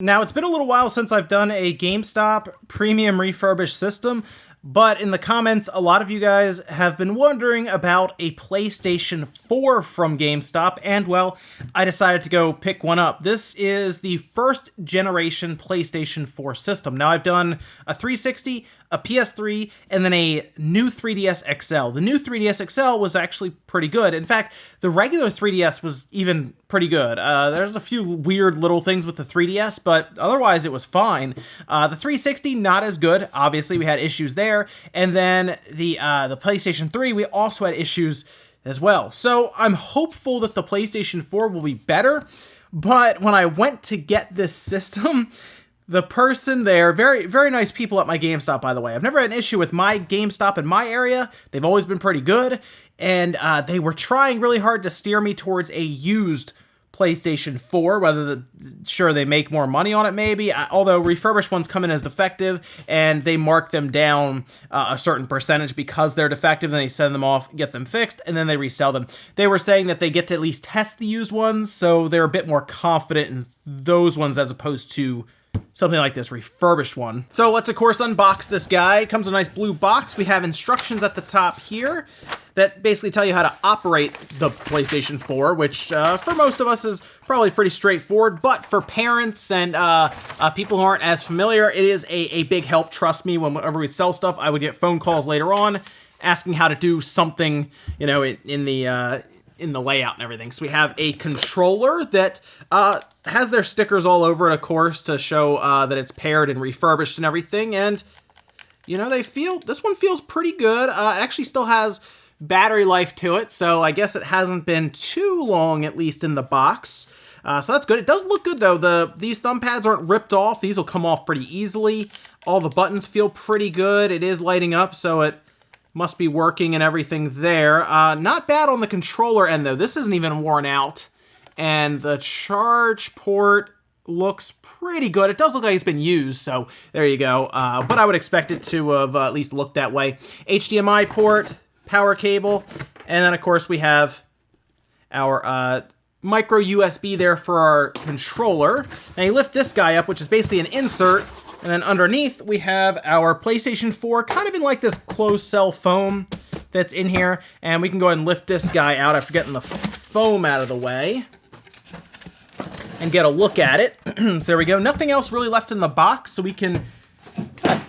Now, it's been a little while since I've done a GameStop premium refurbished system, but in the comments, a lot of you guys have been wondering about a PlayStation 4 from GameStop, and well, I decided to go pick one up. This is the first generation PlayStation 4 system. Now, I've done a 360, a PS3, and then a new 3DS XL. The new 3DS XL was actually pretty good. In fact, the regular 3DS was even pretty good. There's a few weird little things with the 3DS, but otherwise it was fine. The 360, not as good. Obviously, we had issues there. And then the PlayStation 3, we also had issues as well. So I'm hopeful that the PlayStation 4 will be better. But when I went to get this system, the person there, very, very nice people at my GameStop, by the way. I've never had an issue with my GameStop in my area. They've always been pretty good. And they were trying really hard to steer me towards a used PlayStation 4, sure, they make more money on it maybe, although refurbished ones come in as defective, and they mark them down a certain percentage because they're defective, and they send them off, get them fixed, and then they resell them. They were saying that they get to at least test the used ones, so they're a bit more confident in those ones as opposed to something like this refurbished one. So let's, of course, unbox this guy. It comes in a nice blue box. We have instructions at the top here that basically tell you how to operate the PlayStation 4, which for most of us is probably pretty straightforward, but for parents and people who aren't as familiar, it is a big help. Trust me, whenever we sell stuff, I would get phone calls later on asking how to do something, you know, in the layout and everything. So we have a controller that has their stickers all over it, of course, to show that it's paired and refurbished and everything. And, you know, this one feels pretty good. It actually still has battery life to it, so I guess it hasn't been too long, at least in the box. So that's good. It does look good, though. These thumb pads aren't ripped off. These will come off pretty easily. All the buttons feel pretty good. It is lighting up, so it must be working and everything there. Not bad on the controller end, though. This isn't even worn out. And the charge port looks pretty good. It does look like it's been used, so there you go. But I would expect it to have at least looked that way. HDMI port, power cable, and then, of course, we have our micro USB there for our controller. Now, you lift this guy up, which is basically an insert, and then underneath, we have our PlayStation 4, kind of in like this closed cell foam that's in here. And we can go ahead and lift this guy out after getting the foam out of the way and get a look at it. So there we go. Nothing else really left in the box, so we can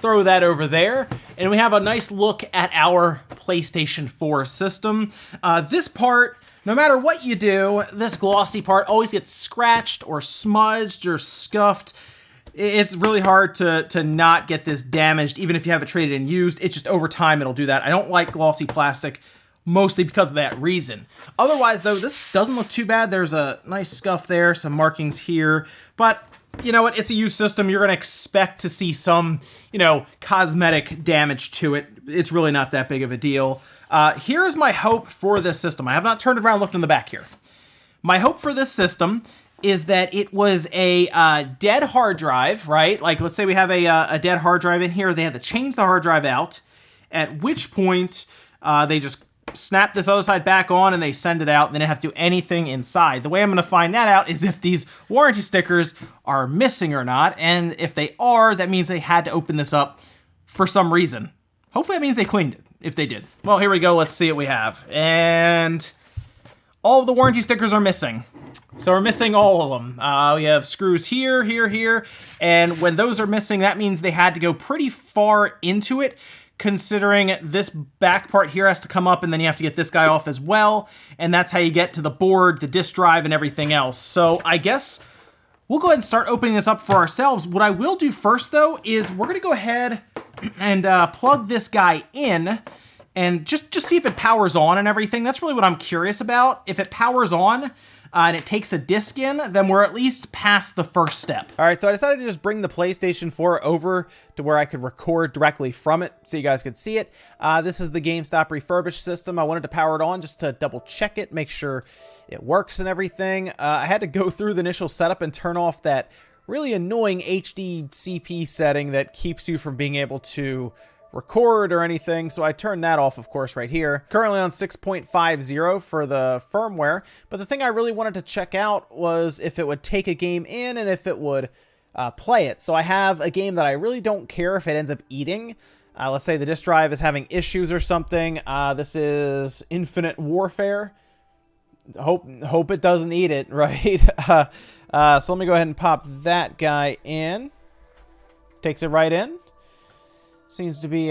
throw that over there. And we have a nice look at our PlayStation 4 system. This part, no matter what you do, this glossy part always gets scratched or smudged or scuffed. It's really hard to not get this damaged, even if you have it traded and used. It's just over time it'll do that. I don't like glossy plastic, mostly because of that reason. Otherwise, though, this doesn't look too bad. There's a nice scuff there, some markings here. But you know what? It's a used system. You're going to expect to see some, you know, cosmetic damage to it. It's really not that big of a deal. Here is my hope for this system. I have not turned around and looked in the back here. My hope for this system is that it was a dead hard drive, right? Like, let's say we have a dead hard drive in here. They had to change the hard drive out, at which point they just snap this other side back on and they send it out. They didn't have to do anything inside. The way I'm going to find that out is if these warranty stickers are missing or not. And if they are, that means they had to open this up for some reason. Hopefully that means they cleaned it, if they did. Well, here we go. Let's see what we have. And all of the warranty stickers are missing. So we're missing all of them. We have screws here, here. And when those are missing, that means they had to go pretty far into it, considering this back part here has to come up and then you have to get this guy off as well. And that's how you get to the board, the disk drive, and everything else. So I guess we'll go ahead and start opening this up for ourselves. What I will do first, though, is we're going to go ahead and plug this guy in and just see if it powers on and everything. That's really what I'm curious about. If it powers on and it takes a disc in, then we're at least past the first step. All right, so I decided to just bring the PlayStation 4 over to where I could record directly from it so you guys could see it. This is the GameStop refurbished system. I wanted to power it on just to double check it, make sure it works and everything. I had to go through the initial setup and turn off that really annoying HDCP setting that keeps you from being able to record or anything, so I turned that off, of course, right here. Currently on 6.50 for the firmware, but the thing I really wanted to check out was if it would take a game in and if it would play it. So I have a game that I really don't care if it ends up eating. Let's say the disk drive is having issues or something. This is Infinite Warfare. Hope it doesn't eat it, right? So let me go ahead and pop that guy in. Takes it right in. Seems to be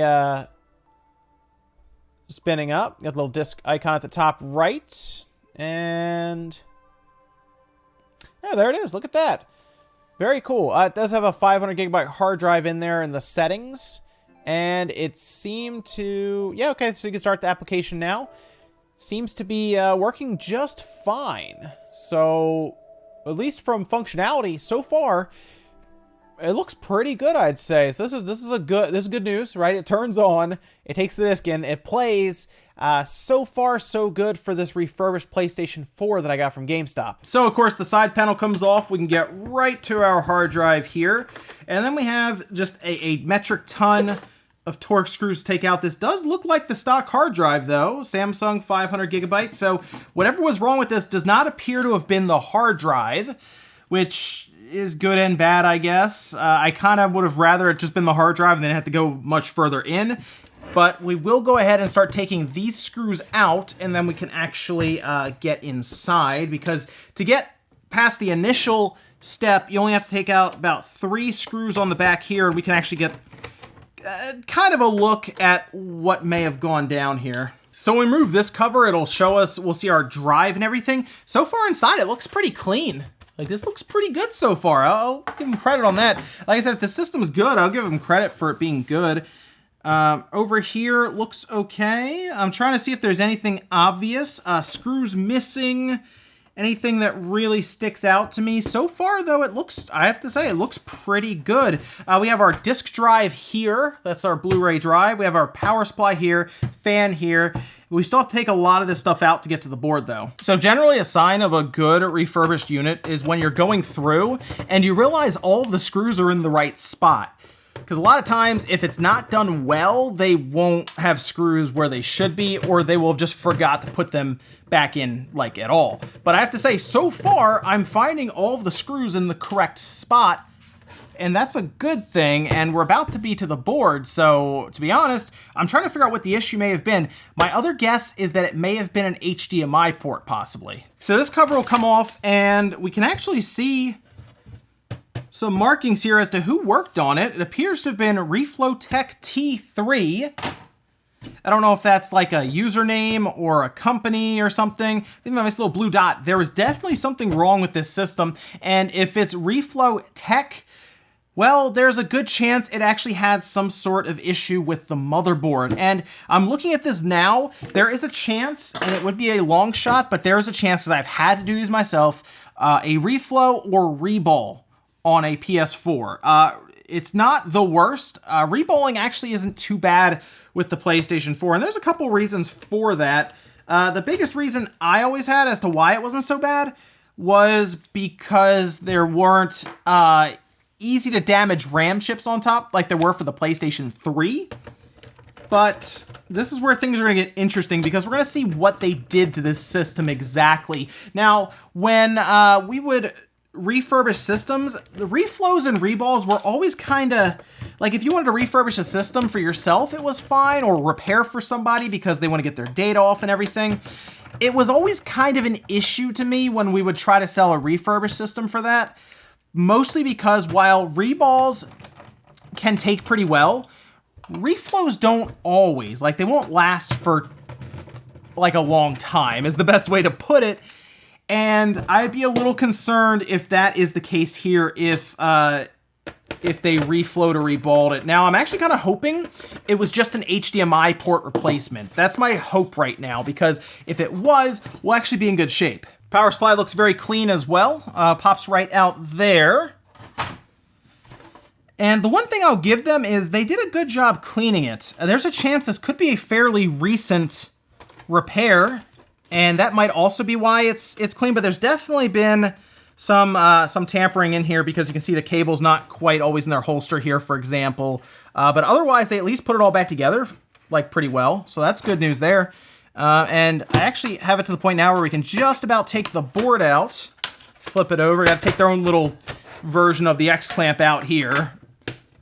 spinning up. Got the little disk icon at the top right. And yeah, there it is. Look at that. Very cool. It does have a 500 gigabyte hard drive in there in the settings. And it seemed to... Yeah, okay, so you can start the application now. Seems to be working just fine. So, at least from functionality, so far, it looks pretty good, I'd say. So this is good news, right? It turns on, it takes the disc in, it plays. So far, so good for this refurbished PlayStation 4 that I got from GameStop. So, of course, the side panel comes off. We can get right to our hard drive here. And then we have just a metric ton of Torx screws to take out. This does look like the stock hard drive, though. Samsung 500 gigabytes. So whatever was wrong with this does not appear to have been the hard drive, which is good and bad, I guess. I kind of would have rather it just been the hard drive and then have to go much further in. But we will go ahead and start taking these screws out, and then we can actually get inside, because to get past the initial step, you only have to take out about 3 screws on the back here, and we can actually get kind of a look at what may have gone down here. So when we remove this cover, it'll show us, we'll see our drive and everything. So far inside, it looks pretty clean. Like, this looks pretty good so far. I'll give them credit on that. Like I said, if the system's good, I'll give them credit for it being good. Over here, looks okay. I'm trying to see if there's anything obvious. Screws missing. Anything that really sticks out to me. So far, though, it looks, I have to say, it looks pretty good. We have our disk drive here. That's our Blu-ray drive. We have our power supply here, fan here. We still have to take a lot of this stuff out to get to the board, though. So generally, a sign of a good refurbished unit is when you're going through and you realize all of the screws are in the right spot. Because a lot of times, if it's not done well, they won't have screws where they should be, or they will have just forgot to put them back in, like, at all. But I have to say, so far, I'm finding all of the screws in the correct spot, and that's a good thing, and we're about to be to the board, so, to be honest, I'm trying to figure out what the issue may have been. My other guess is that it may have been an HDMI port, possibly. So this cover will come off, and we can actually see some markings here as to who worked on it. It appears to have been Reflowtech T3. I don't know if that's like a username or a company or something. They have a nice little blue dot. There was definitely something wrong with this system, and if it's Reflowtech, well, there's a good chance it actually had some sort of issue with the motherboard. And I'm looking at this now. There is a chance, and it would be a long shot, but there is a chance, because I've had to do these myself, a reflow or reball on a PS4. It's not the worst. Reballing actually isn't too bad with the PlayStation 4, and there's a couple reasons for that. The biggest reason I always had as to why it wasn't so bad was because there weren't easy to damage RAM chips on top like there were for the PlayStation 3. But this is where things are going to get interesting, because we're going to see what they did to this system exactly. Now, when we would refurbish systems, the reflows and reballs were always kind of like, if you wanted to refurbish a system for yourself, it was fine, or repair for somebody because they want to get their data off and everything. It was always kind of an issue to me when we would try to sell a refurbished system for that, mostly because while reballs can take pretty well, reflows don't always. Like, they won't last for like a long time is the best way to put it. And I'd be a little concerned if that is the case here, if they reflowed or reballed it. Now, I'm actually kind of hoping it was just an HDMI port replacement. That's my hope right now, because if it was, we'll actually be in good shape. Power supply looks very clean as well. Pops right out there. And the one thing I'll give them is they did a good job cleaning it. There's a chance this could be a fairly recent repair, and that might also be why it's clean, but there's definitely been some tampering in here, because you can see the cable's not quite always in their holster here, for example. But otherwise, they at least put it all back together, like, pretty well. So that's good news there. And I actually have it to the point now where we can just about take the board out, flip it over. Got to take their own little version of the X-clamp out here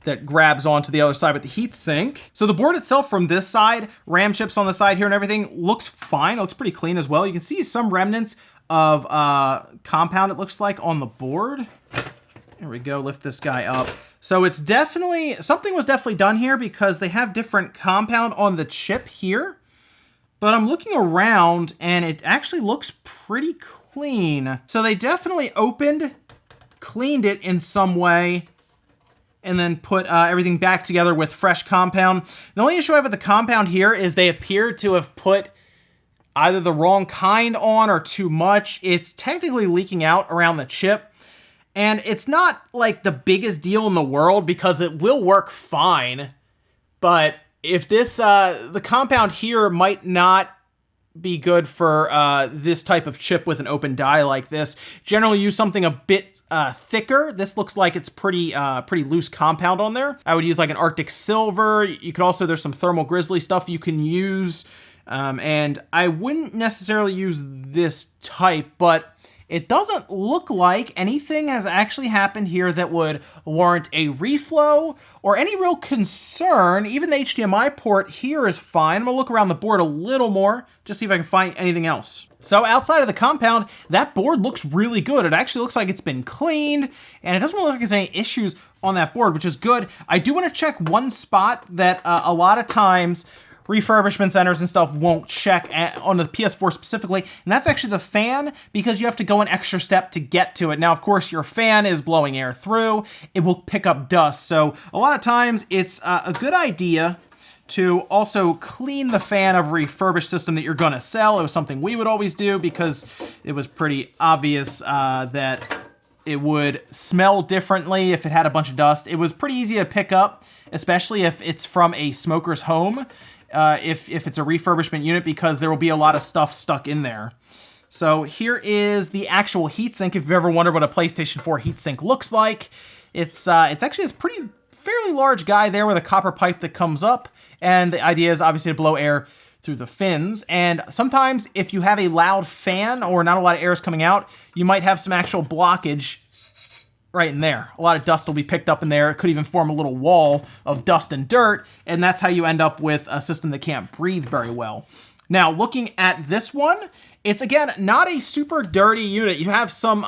that grabs onto the other side with the heatsink. So the board itself from this side, RAM chips on the side here and everything, looks fine. It looks pretty clean as well. You can see some remnants of compound, it looks like, on the board. There we go, lift this guy up. So it's definitely, something was definitely done here because they have different compound on the chip here. But I'm looking around and it actually looks pretty clean. So they definitely opened, cleaned it in some way, and then put everything back together with fresh compound. The only issue I have with the compound here is they appear to have put either the wrong kind on or too much. It's technically leaking out around the chip. And it's not like the biggest deal in the world because it will work fine. But if this, the compound here might not be good for this type of chip with an open die like this. Generally use something a bit thicker. This looks like it's pretty loose compound on there. I would use like an Arctic Silver. You could also, there's some Thermal Grizzly stuff you can use. And I wouldn't necessarily use this type, but it doesn't look like anything has actually happened here that would warrant a reflow or any real concern. Even the HDMI port here is fine. I'm gonna look around the board a little more, just see if I can find anything else. So outside of the compound, that board looks really good. It actually looks like it's been cleaned, and it doesn't look like there's any issues on that board, which is good. I do wanna check one spot that a lot of times refurbishment centers and stuff won't check on the PS4 specifically, and that's actually the fan, because you have to go an extra step to get to it. Now, of course, your fan is blowing air through, it will pick up dust, so a lot of times it's a good idea to also clean the fan of a refurbished system that you're gonna sell. It was something we would always do because it was pretty obvious that it would smell differently if it had a bunch of dust. It was pretty easy to pick up, especially if it's from a smoker's home. If it's a refurbishment unit, because there will be a lot of stuff stuck in there. So here is the actual heatsink. If you've ever wondered what a PlayStation 4 heatsink looks like, it's actually this fairly large guy there with a copper pipe that comes up, and the idea is obviously to blow air through the fins. And sometimes if you have a loud fan or not a lot of air is coming out, you might have some actual blockage right in there. A lot of dust will be picked up in there. It could even form a little wall of dust and dirt, and that's how you end up with a system that can't breathe very well. Now, looking at this one, it's again not a super dirty unit. You have some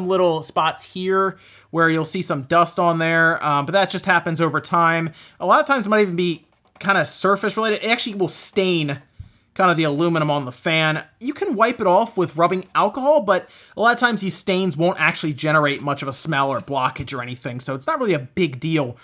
little spots here where you'll see some dust on there, but that just happens over time. A lot of times it might even be kind of surface related. It actually will stain kind of the aluminum on the fan. You can wipe it off with rubbing alcohol, but a lot of times these stains won't actually generate much of a smell or blockage or anything, so it's not really a big deal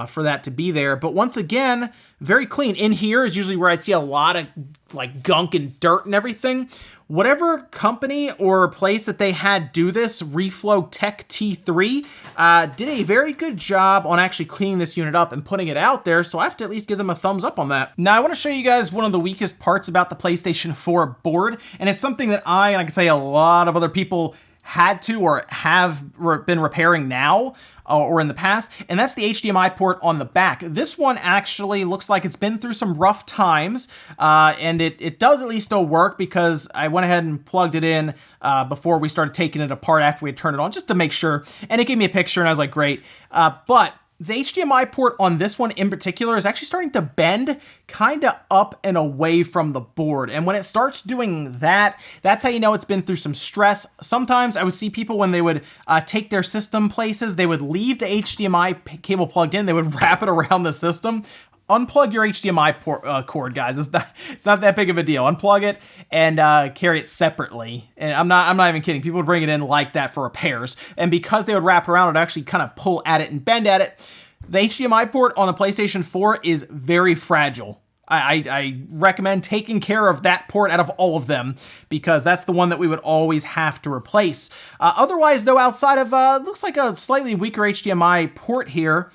for that to be there. But once again, very clean. In here is usually where I'd see a lot of like gunk and dirt and everything. Whatever company or place that they had do this, Reflow Tech T3, did a very good job on actually cleaning this unit up and putting it out there, so I have to at least give them a thumbs up on that. Now, I want to show you guys one of the weakest parts about the PlayStation 4 board, and it's something that I can say a lot of other people had to or have been repairing now or in the past, and that's the HDMI port on the back. This one actually looks like it's been through some rough times, and it does at least still work because I went ahead and plugged it in before we started taking it apart after we had turned it on, just to make sure, and it gave me a picture, and I was like, great. But the HDMI port on this one in particular is actually starting to bend kind of up and away from the board. And when it starts doing that, that's how you know it's been through some stress. Sometimes I would see people when they would take their system places, they would leave the HDMI cable plugged in, they would wrap it around the system. Unplug your HDMI cord, guys. It's not that big of a deal. Unplug it and carry it separately. And I'm not even kidding. People would bring it in like that for repairs. And because they would wrap around, it would actually kind of pull at it and bend at it. The HDMI port on the PlayStation 4 is very fragile. I recommend taking care of that port out of all of them, because that's the one that we would always have to replace. Otherwise, though, outside of looks like a slightly weaker HDMI port here,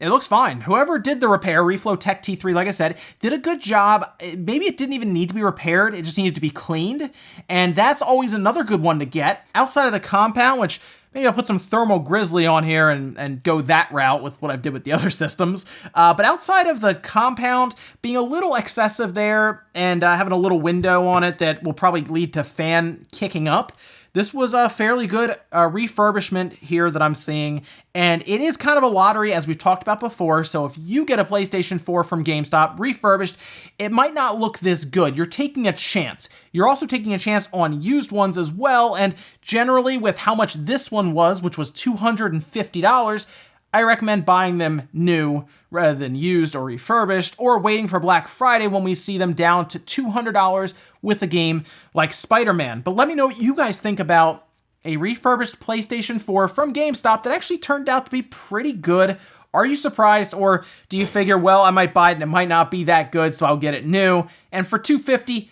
it looks fine. Whoever did the repair, Reflow Tech T3, like I said, did a good job. Maybe it didn't even need to be repaired. It just needed to be cleaned. And that's always another good one to get. Outside of the compound, which maybe I'll put some Thermal Grizzly on here and go that route with what I did with the other systems. But outside of the compound being a little excessive there and having a little window on it that will probably lead to fan kicking up, this was a fairly good refurbishment here that I'm seeing, and it is kind of a lottery as we've talked about before. So if you get a PlayStation 4 from GameStop refurbished, it might not look this good. You're taking a chance. You're also taking a chance on used ones as well, and generally with how much this one was, which was $250, I recommend buying them new rather than used or refurbished, or waiting for Black Friday when we see them down to $200 with a game like Spider-Man. But let me know what you guys think about a refurbished PlayStation 4 from GameStop that actually turned out to be pretty good. Are you surprised, or do you figure, well, I might buy it and it might not be that good, so I'll get it new? And for $250,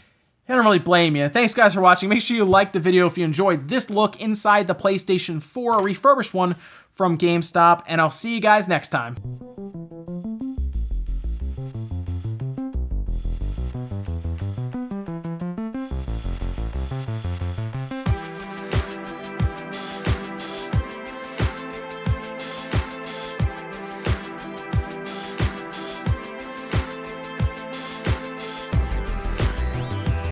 I don't really blame you. Thanks guys for watching. Make sure you like the video if you enjoyed this look inside the PlayStation 4, a refurbished one from GameStop, and I'll see you guys next time.